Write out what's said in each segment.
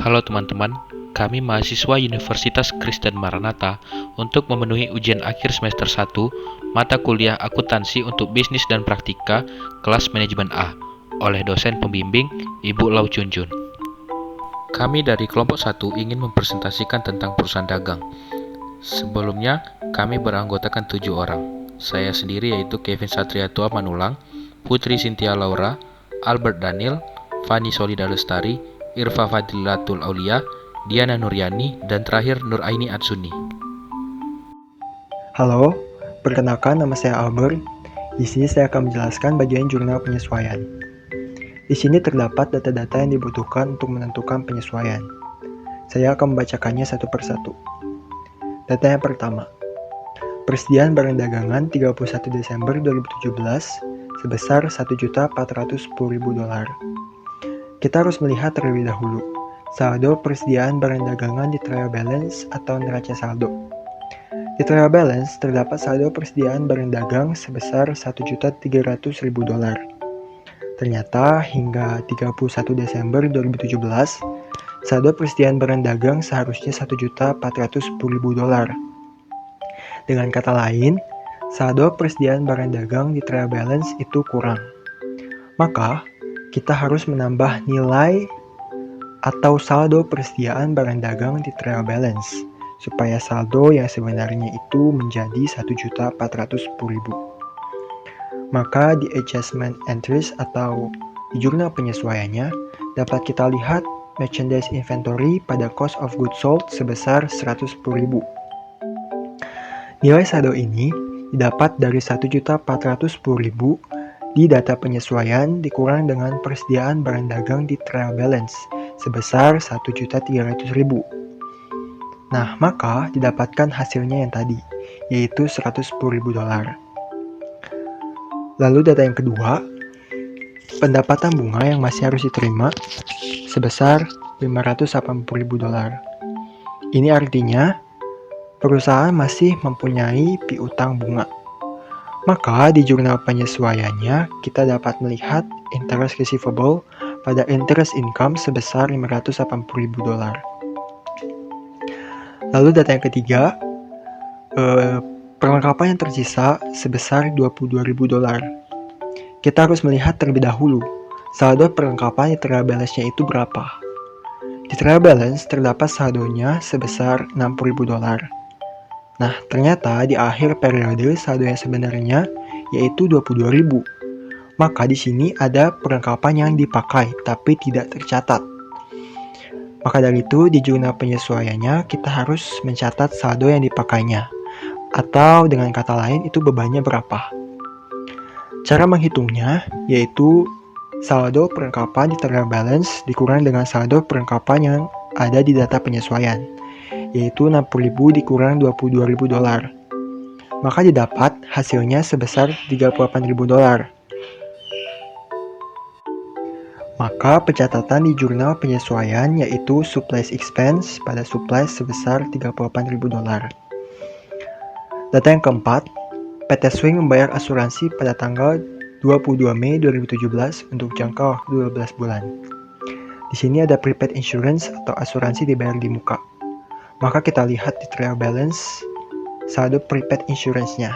Halo teman-teman, kami mahasiswa Universitas Kristen Maranatha untuk memenuhi ujian akhir semester 1 mata kuliah akuntansi untuk bisnis dan praktika kelas manajemen A oleh dosen pembimbing Ibu Lau Chunjun. Kami dari kelompok 1 ingin mempresentasikan tentang perusahaan dagang. Sebelumnya, kami beranggotakan 7 orang. Saya sendiri yaitu Kevin Satriatua Manulang, Putri Cynthia Laura, Albert Daniel, Fani Solida Lestari, Irfa Fadilatul Aulia, Diana Nuryani, dan terakhir Nur Aini Atsuni. Halo, perkenalkan nama saya Albert. Di sini saya akan menjelaskan bagian jurnal penyesuaian. Di sini terdapat data-data yang dibutuhkan untuk menentukan penyesuaian. Saya akan membacakannya satu persatu. Data yang pertama, persediaan barang dagangan 31 Desember 2017 sebesar $1.410.000. Kita harus melihat terlebih dahulu saldo persediaan barang dagangan di trial balance atau neraca saldo. Di trial balance terdapat saldo persediaan barang dagang sebesar $1.300.000. Ternyata hingga 31 Desember 2017, saldo persediaan barang dagang seharusnya $1.410.000. Dengan kata lain, saldo persediaan barang dagang di trial balance itu kurang. Maka, kita harus menambah nilai atau saldo persediaan barang dagang di trial balance supaya saldo yang sebenarnya itu menjadi $1.410.000. Maka di adjustment entries atau di jurnal penyesuaiannya dapat kita lihat merchandise inventory pada cost of goods sold sebesar $110.000. Nilai saldo ini didapat dari $1.410.000 di data penyesuaian dikurang dengan persediaan barang dagang di trial balance sebesar $1.300.000. Nah, maka didapatkan hasilnya yang tadi, yaitu $110.000. Lalu data yang kedua, pendapatan bunga yang masih harus diterima sebesar $580.000. Ini artinya perusahaan masih mempunyai piutang bunga. Maka di jurnal penyesuaiannya kita dapat melihat interest receivable pada interest income sebesar $580.000. Lalu data yang ketiga, perlengkapan yang tersisa sebesar $22.000. Kita harus melihat terlebih dahulu saldo perlengkapan di trial balance-nya itu berapa. Di trial balance terdapat saldonya sebesar $60.000. Nah, ternyata di akhir periode saldo yang sebenarnya yaitu $22.000. Maka di sini ada perlengkapan yang dipakai tapi tidak tercatat. Maka dari itu di jurnal penyesuaiannya kita harus mencatat saldo yang dipakainya. Atau dengan kata lain itu bebannya berapa. Cara menghitungnya yaitu saldo perlengkapan di trial balance dikurang dengan saldo perlengkapan yang ada di data penyesuaian, yaitu $60.000 dikurang $22.000. Maka didapat hasilnya sebesar $38.000. Maka pencatatan di jurnal penyesuaian yaitu supplies expense pada supplies sebesar $38.000. Data yang keempat, PT Swing membayar asuransi pada tanggal 22 Mei 2017 untuk jangka waktu 12 bulan. Di sini ada prepaid insurance atau asuransi dibayar di muka. Maka kita lihat di trial balance saldo prepaid insurance-nya.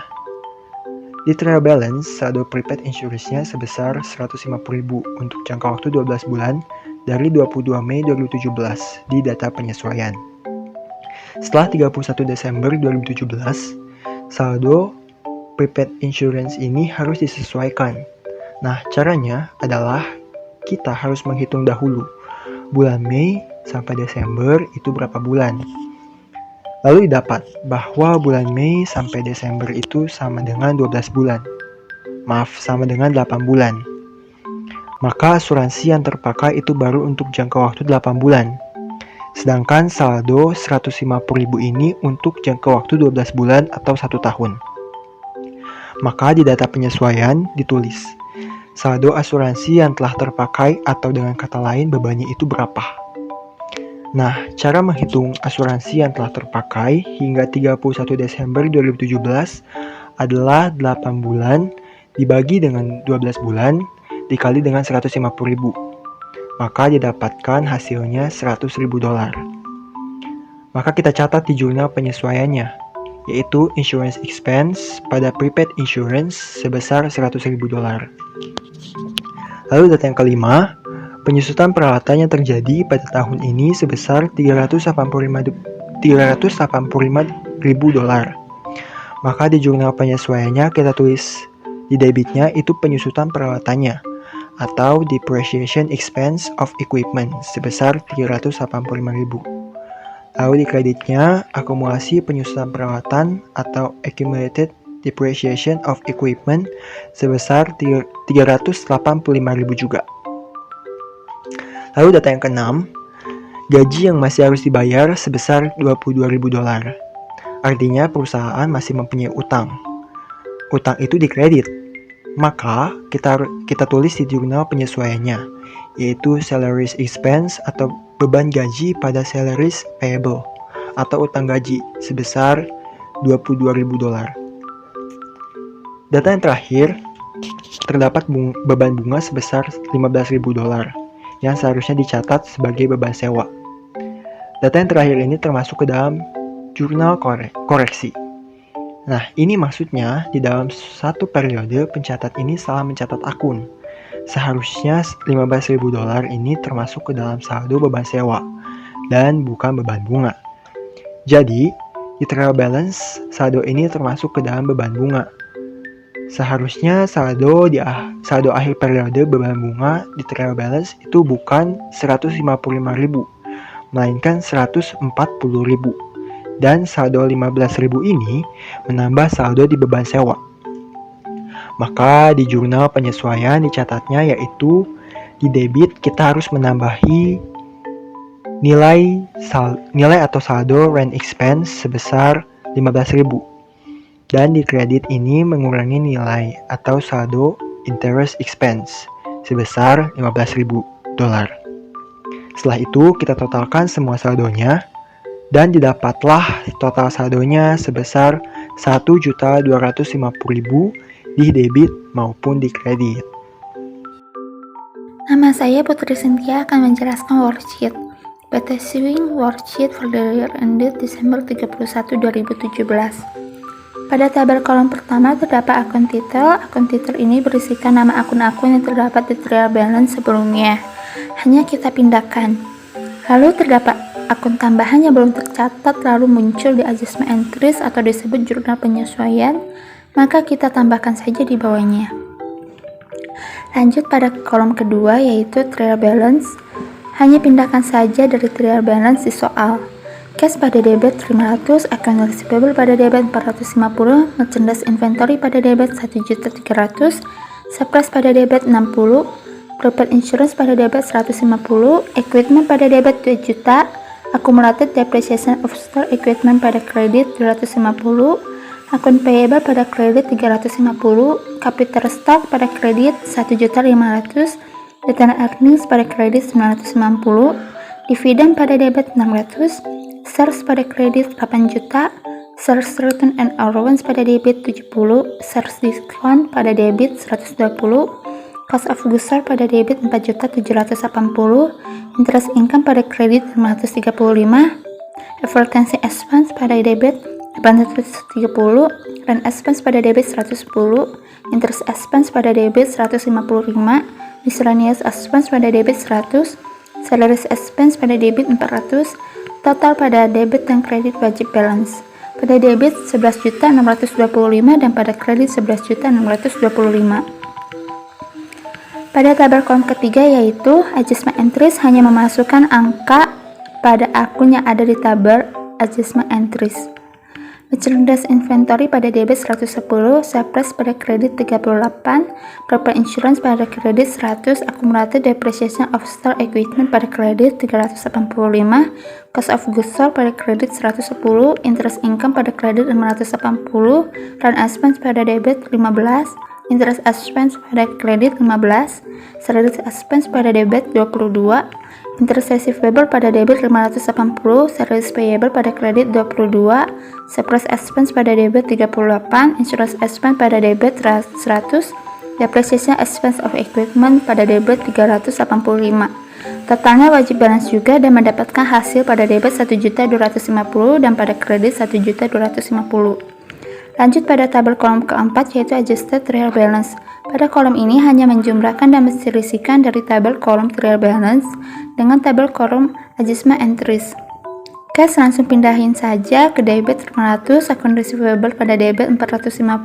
Di trial balance saldo prepaid insurance-nya sebesar $150.000 untuk jangka waktu 12 bulan dari 22 Mei 2017 di data penyesuaian. Setelah 31 Desember 2017, saldo prepaid insurance ini harus disesuaikan. Nah, caranya adalah kita harus menghitung dahulu bulan Mei sampai Desember itu berapa bulan. Lalu didapat bahwa bulan Mei sampai Desember itu sama dengan 12 bulan. Sama dengan 8 bulan. Maka asuransi yang terpakai itu baru untuk jangka waktu 8 bulan. Sedangkan saldo $150.000 ini untuk jangka waktu 12 bulan atau 1 tahun. Maka di data penyesuaian ditulis saldo asuransi yang telah terpakai atau dengan kata lain bebannya itu berapa. Nah, cara menghitung asuransi yang telah terpakai hingga 31 Desember 2017 adalah 8 bulan dibagi dengan 12 bulan dikali dengan $150.000. maka didapatkan hasilnya $100.000. Maka kita catat di jurnal penyesuaiannya, yaitu insurance expense pada prepaid insurance sebesar $100.000. Lalu data yang kelima, penyusutan peralatan yang terjadi pada tahun ini sebesar $385.000. Maka di jurnal penyesuaiannya kita tulis di debitnya itu penyusutan peralatannya atau depreciation expense of equipment sebesar $385.000. Lalu di kreditnya akumulasi penyusutan peralatan atau accumulated depreciation of equipment sebesar $385.000 juga. Lalu data yang keenam, gaji yang masih harus dibayar sebesar $22.000. Artinya perusahaan masih mempunyai utang. Utang itu dikredit. Maka kita tulis di jurnal penyesuaiannya, yaitu salaries expense atau beban gaji pada salaries payable atau utang gaji sebesar $22.000. Data yang terakhir, terdapat beban bunga sebesar $15.000 yang seharusnya dicatat sebagai beban sewa. Data yang terakhir ini termasuk ke dalam jurnal koreksi. Nah, ini maksudnya di dalam satu periode pencatat ini salah mencatat akun. Seharusnya $15.000 ini termasuk ke dalam saldo beban sewa dan bukan beban bunga. Jadi, di trial balance saldo ini termasuk ke dalam beban bunga. Seharusnya saldo akhir periode beban bunga di trial balance itu bukan $155.000, melainkan $140.000. Dan saldo $15.000 ini menambah saldo di beban sewa. Maka di jurnal penyesuaian dicatatnya yaitu di debit kita harus menambahi nilai atau saldo rent expense sebesar $15.000. Dan di kredit ini mengurangi nilai atau saldo interest expense sebesar $15.000. Setelah itu kita totalkan semua saldonya dan didapatlah total saldonya sebesar $1.250.000 di debit maupun di kredit. Nama saya Putri Cynthia akan menjelaskan worksheet PT Swing Worksheet for the year ended Desember 31, 2017. Pada tabel kolom pertama terdapat akun titel. Akun titel ini berisikan nama akun-akun yang terdapat di trial balance sebelumnya. Hanya kita pindahkan. Lalu terdapat akun tambahan yang belum tercatat lalu muncul di adjustment entries atau disebut jurnal penyesuaian, maka kita tambahkan saja di bawahnya. Lanjut pada kolom kedua yaitu trial balance. Hanya pindahkan saja dari trial balance di soal. Cash pada debit 500, account receivable pada debit 450, merchandise inventory pada debit 1.300.000, surplus pada debit 60, prepaid insurance pada debit 150, equipment pada debit 2 juta, accumulated depreciation of store equipment pada kredit 250, akun payable pada kredit 350, capital stock pada kredit 1.500.000, return earnings pada kredit 990, dividen pada debit 600, sales pada kredit 8 juta, sales return and allowance pada debit 70, sales discount pada debit 120, cost of goods sold pada debit 4.780, interest income pada kredit 535, advertising expense pada debit 830, rent expense pada debit 110, interest expense pada debit 155, miscellaneous expense pada debit 100, salaries expense pada debit 400, total pada debit dan kredit wajib balance. Pada debit 11.625 dan pada kredit 11.625. Pada tabel kolom ketiga yaitu adjustment entries hanya memasukkan angka pada akun yang ada di tabel adjustment entries. Merchandise inventory pada debit 110, surplus pada kredit 38, prepaid insurance pada kredit 100, accumulated depreciation of store equipment pada kredit 385, cost of goods sold pada kredit 110, interest income pada kredit 580, rent expense pada debit 15, interest expense pada kredit 15, salaries expense pada debit 22, interest receivable pada debit 580, salaries payable pada kredit 22, surplus expense pada debit 38, insurance expense pada debit 100, depreciation expense of equipment pada debit 385. Totalnya wajib balance juga dan mendapatkan hasil pada debit 1.250.000 dan pada kredit 1.250.000. Lanjut pada tabel kolom keempat yaitu adjusted trial balance. Pada kolom ini hanya menjumlahkan dan menselisihkan dari tabel kolom trial balance dengan tabel kolom adjustment entries. Oke, langsung pindahin saja ke debit 500, akun receivable pada debit 450,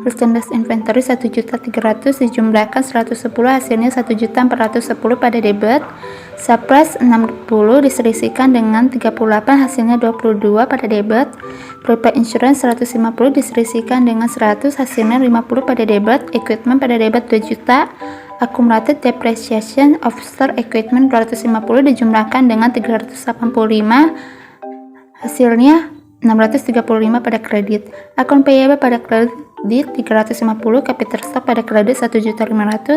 merchandise inventory 1.300 dijumlahkan 110 hasilnya 1.410 pada debit, surplus 60 diselisihkan dengan 38 hasilnya 22 pada debit, prepaid insurance 150 diselisihkan dengan 100 hasilnya 50 pada debit, equipment pada debit 2 juta, accumulated depreciation of store equipment 250 dijumlahkan dengan 385 hasilnya 635 pada kredit. Akun payable pada kredit 350, capital stock pada kredit 1.500,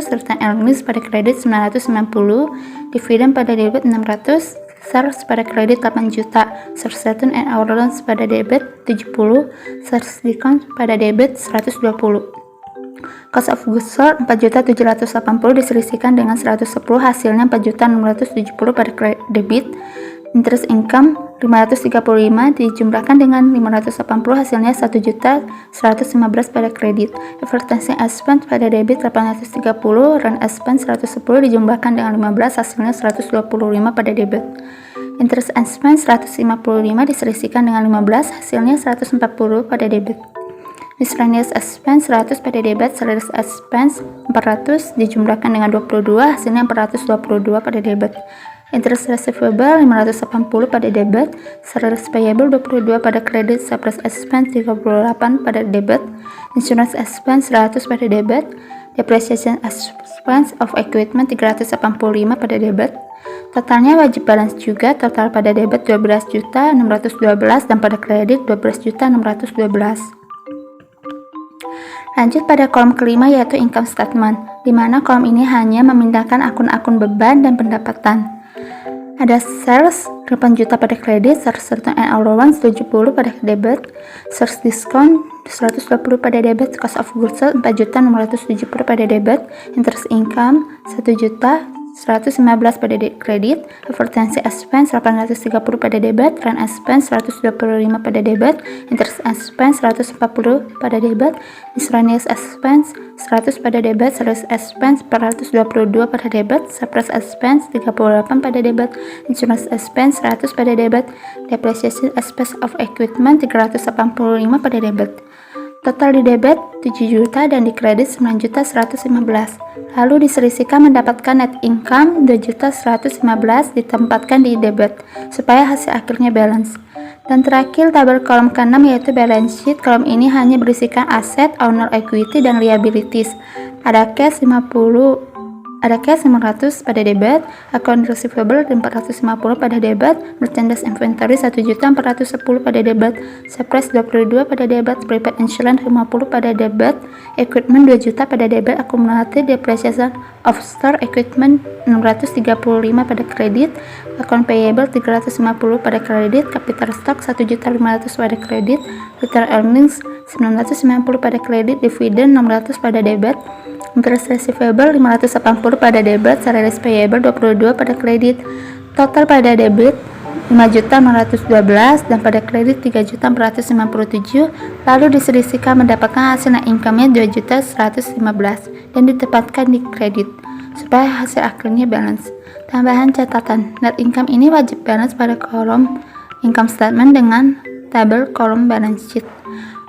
serta earnings pada kredit 990, dividen pada debit 600, sales pada kredit 8 juta, sales return and allowance pada debit 70, sales discount pada debit 120. Cost of goods sold 4.780 diselisihkan dengan 110 hasilnya 4.670 pada debit. Interest income 535 dijumlahkan dengan 580 hasilnya 1.115 pada kredit. Advertising expense pada debit 830, rent expense 110 dijumlahkan dengan 15 hasilnya 125 pada debit. Interest expense 155 diselisihkan dengan 15 hasilnya 140 pada debit. Miscellaneous expense 100 pada debit, sales expense 400 dijumlahkan dengan 22 hasilnya 422 pada debit. Interest receivable 580 pada debit, sales payable 22 pada kredit, surplus expense 38 pada debit, insurance expense 100 pada debit, depreciation expense of equipment 385 pada debit. Totalnya wajib balance juga, total pada debit 12.612 dan pada kredit 12.612. Lanjut pada kolom kelima yaitu income statement, di mana kolom ini hanya memindahkan akun-akun beban dan pendapatan. Ada sales 8 juta pada kredit, sales return and allowance 70 pada debit, sales discount 120 pada debit, cost of goods sold 4.670 pada debit, interest income 1 juta 115 pada kredit, advertising expense 830 pada debit, rent expense 125 pada debit, interest expense 140 pada debit, miscellaneous expense 100 pada debit, sales expense 422 pada debit, surplus expense 38 pada debit, insurance expense 100 pada debit, depreciation expense of equipment 385 pada debit. Total di debit 7 juta dan di kredit 9.115. Lalu diselisihkan mendapatkan net income 2.115 ditempatkan di debit supaya hasil akhirnya balance. Dan terakhir tabel kolom ke-6 yaitu balance sheet. Kolom ini hanya berisikan aset, owner equity dan liabilities. Ada cash 500 pada debit, account receivable 450 pada debit, merchandise inventory 1.410 pada debit, surplus 22 pada debit, prepaid insurance 50 pada debit, equipment 2 juta pada debit, accumulated depreciation of store equipment 635 pada kredit, account payable 350 pada kredit, capital stock 1.500 pada kredit, return earnings 990 pada kredit, dividen 600 pada debit, interest receivable 580 pada debit, salaries payable 22 pada kredit. Total pada debit 5.612 dan pada kredit 3.497. Lalu diselisihkan mendapatkan hasil net income-nya 2.115 dan ditempatkan di kredit supaya hasil akhirnya balance. Tambahan catatan, net income ini wajib balance pada kolom income statement dengan tabel kolom balance sheet.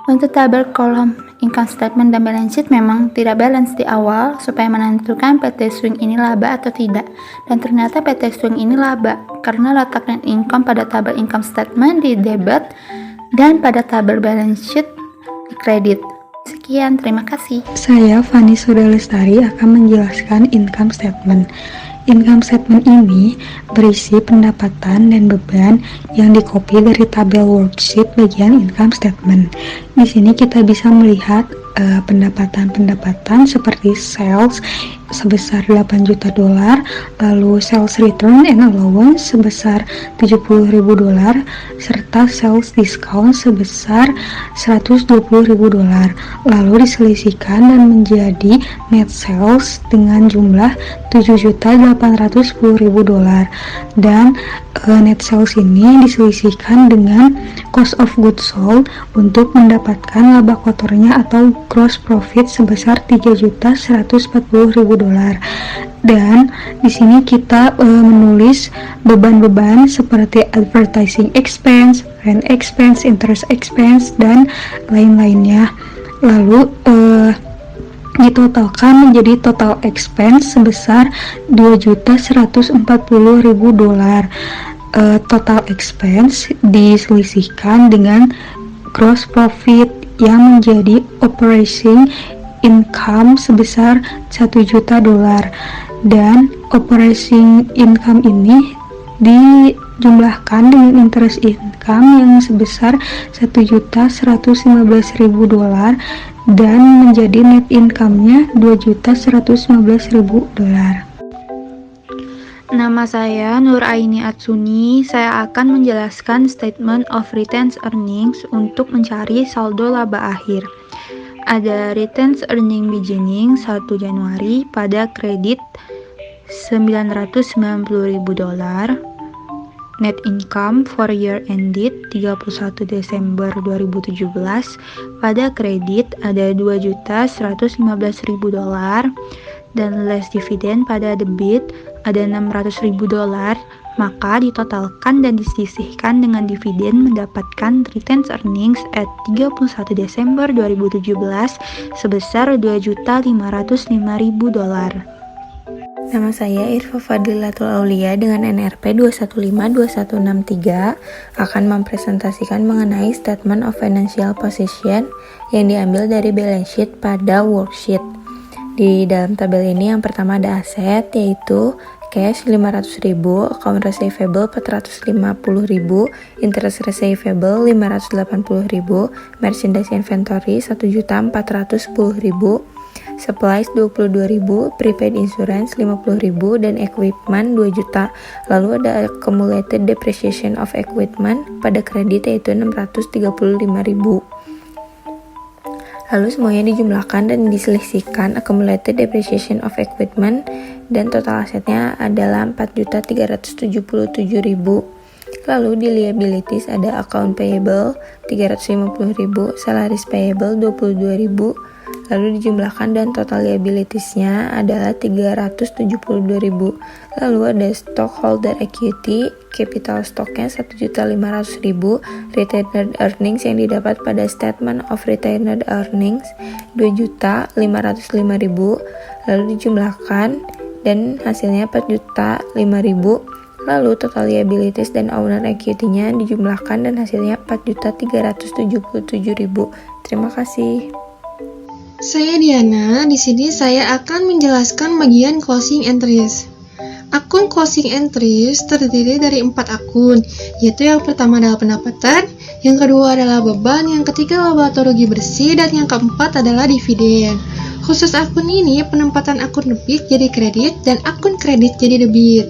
Untuk tabel kolom income statement dan balance sheet memang tidak balance di awal supaya menentukan PT Swing ini laba atau tidak, dan ternyata PT Swing ini laba karena letak net income pada tabel income statement di debit dan pada tabel balance sheet di kredit. Sekian, terima kasih. Saya Fani Sudalestari akan menjelaskan income statement. Income statement ini berisi pendapatan dan beban yang dikopi dari tabel worksheet bagian income statement. Di sini kita bisa melihat pendapatan-pendapatan seperti sales sebesar 8 juta dolar, lalu sales return and allowance sebesar 70.000 dolar, serta sales discount sebesar 120.000 dolar, lalu diselisihkan dan menjadi net sales dengan jumlah 7.810.000 dolar, dan net sales ini diselisihkan dengan cost of goods sold untuk mendapatkan laba kotornya atau gross profit sebesar 3.140.000 dolar. Dan di sini kita menulis beban-beban seperti advertising expense, rent expense, interest expense, dan lain-lainnya. Lalu ditotalkan menjadi total expense sebesar 2.140.000 dolar. Total expense diselisihkan dengan gross profit yang menjadi operating income sebesar 1 juta dolar, dan operating income ini dijumlahkan dengan interest income yang sebesar 1.115.000 dolar dan menjadi net income-nya 2.115.000 dolar. Nama saya Nur Aini Atsuni. Saya akan menjelaskan statement of retained earnings untuk mencari saldo laba akhir. Ada retained earning beginning 1 Januari pada kredit 990.000 dolar. Net income for year ended 31 Desember 2017 pada kredit ada 2.115.000 dolar, dan less dividend pada debit ada 600.000 dolar, maka ditotalkan dan disisihkan dengan dividen mendapatkan retained earnings at 31 Desember 2017 sebesar 2.505.000 dolar. Nama saya Irfa Fadilatul Aulia dengan NRP 2152163 akan mempresentasikan mengenai Statement of Financial Position yang diambil dari balance sheet pada worksheet. Di dalam tabel ini yang pertama ada aset yaitu cash 500.000, account receivable 450.000, interest receivable 580.000, merchandise inventory 1.410.000, supplies 22.000, prepaid insurance 50.000, dan equipment 2 juta. Lalu ada accumulated depreciation of equipment pada kredit yaitu 635.000. Lalu semuanya dijumlahkan dan diselisihkan accumulated depreciation of equipment, dan total asetnya adalah 4.377.000. Lalu di liabilities ada account payable 350.000, salaries payable 22.000. Lalu dijumlahkan dan total liabilitiesnya adalah 372.000. Lalu ada stockholder equity, capital stocknya 1.500.000, retained earnings yang didapat pada statement of retained earnings 2.505.000. Lalu dijumlahkan dan hasilnya 4.005.000. Lalu total liabilities dan owner equity-nya dijumlahkan dan hasilnya 4.377.000. Terima kasih. Saya Diana, di sini saya akan menjelaskan bagian closing entries. Akun closing entries terdiri dari 4 akun, yaitu yang pertama adalah pendapatan, yang kedua adalah beban, yang ketiga laba atau rugi bersih, dan yang keempat adalah dividen. Khusus akun ini, penempatan akun debit jadi kredit dan akun kredit jadi debit.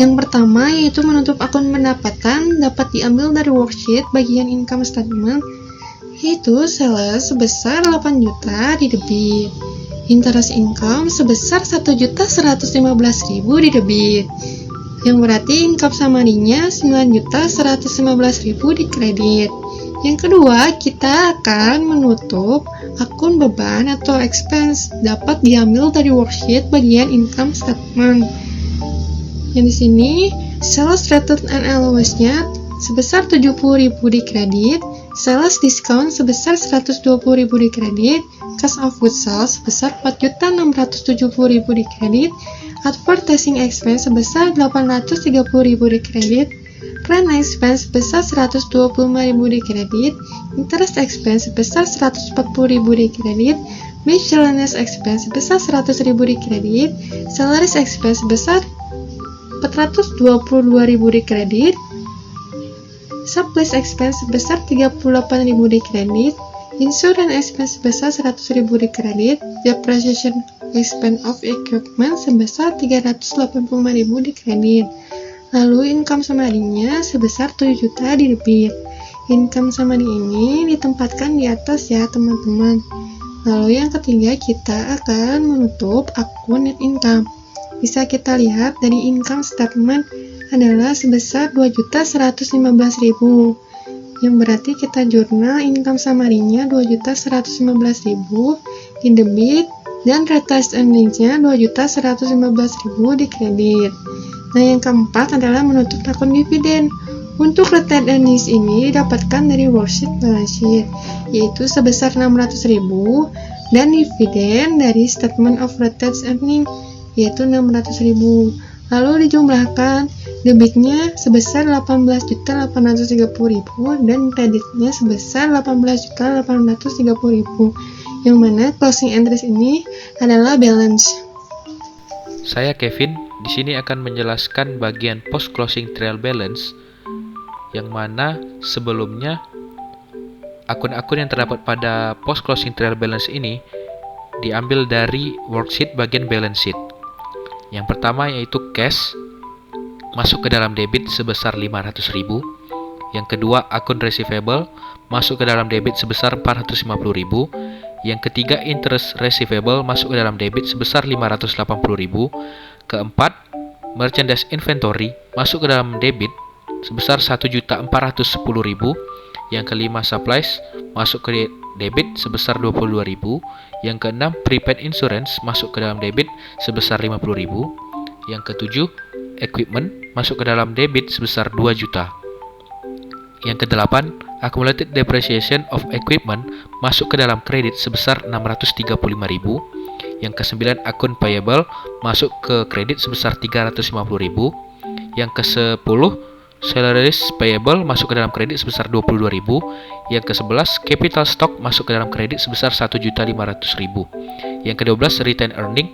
Yang pertama yaitu menutup akun pendapatan dapat diambil dari worksheet bagian income statement, yaitu sales sebesar 8 juta di debit, interest income sebesar 1.115.000 di debit, yang berarti income summary-nya 9.115.000 di kredit. Yang kedua, kita akan menutup akun beban atau expense dapat diambil dari worksheet bagian income statement. Yang di sini, sales return and allowance-nya sebesar 70.000 di kredit, sales discount sebesar 120.000 di kredit, cost of goods sold sebesar 4.670.000 di kredit, advertising expense sebesar 830.000 di kredit, rent expense sebesar 125.000 di kredit, interest expense sebesar 140.000 di kredit, miscellaneous expense sebesar 100.000 di kredit, salaries expense sebesar 422.000 di kredit, supplies expense sebesar 38.000 di kredit, insurance expense sebesar 100.000 di kredit, depreciation expense of equipment sebesar 385.000 di kredit. Lalu income summary-nya sebesar 7 juta di debit. Income summary ini ditempatkan di atas ya teman-teman. Lalu yang ketiga, kita akan menutup akun net income. Bisa kita lihat dari income statement adalah sebesar 2.115.000. Yang berarti kita jurnal income summary-nya 2.115.000 di debit dan retained earnings-nya 2.115.000 di kredit. Nah, yang keempat adalah menutup akun dividen. Untuk retained earnings ini didapatkan dari worksheet balance sheet, yaitu sebesar 600.000, dan dividen dari statement of retained earnings, yaitu 600.000. Lalu dijumlahkan, debitnya sebesar 18.830.000 dan kreditnya sebesar 18.830.000, yang mana closing entries ini adalah balance. Saya Kevin, di sini akan menjelaskan bagian post closing trial balance, yang mana sebelumnya akun-akun yang terdapat pada post closing trial balance ini diambil dari worksheet bagian balance sheet. Yang pertama yaitu cash masuk ke dalam debit sebesar 500.000. Yang kedua akun receivable masuk ke dalam debit sebesar 450.000. Yang ketiga interest receivable masuk ke dalam debit sebesar 580.000. Keempat, merchandise inventory masuk ke dalam debit sebesar 1.410.000. Yang kelima, supplies masuk ke debit sebesar 22.000. Yang keenam, prepaid insurance masuk ke dalam debit sebesar 50.000. Yang ketujuh, equipment masuk ke dalam debit sebesar 2 juta. Yang kedelapan, accumulated depreciation of equipment masuk ke dalam kredit sebesar 635.000. Yang kesembilan, akun payable masuk ke kredit sebesar 350.000. Yang ke-10, salaries payable masuk ke dalam kredit sebesar 22.000. Yang ke-11, capital stock masuk ke dalam kredit sebesar 1.500.000. Yang ke-12, retained earning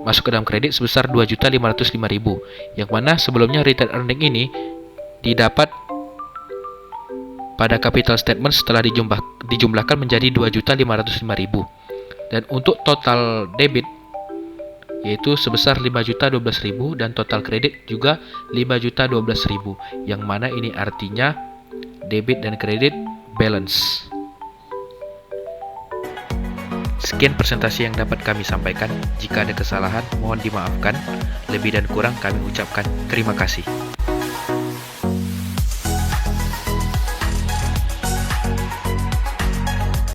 masuk ke dalam kredit sebesar 2.505.000. Yang mana sebelumnya retained earning ini didapat pada capital statement setelah dijumlahkan menjadi 2.505.000. Dan untuk total debit yaitu sebesar 5.012.000 dan total kredit juga 5.012.000, yang mana ini artinya debit dan kredit balance. Sekian presentasi yang dapat kami sampaikan. Jika ada kesalahan, mohon dimaafkan. Lebih dan kurang kami ucapkan terima kasih.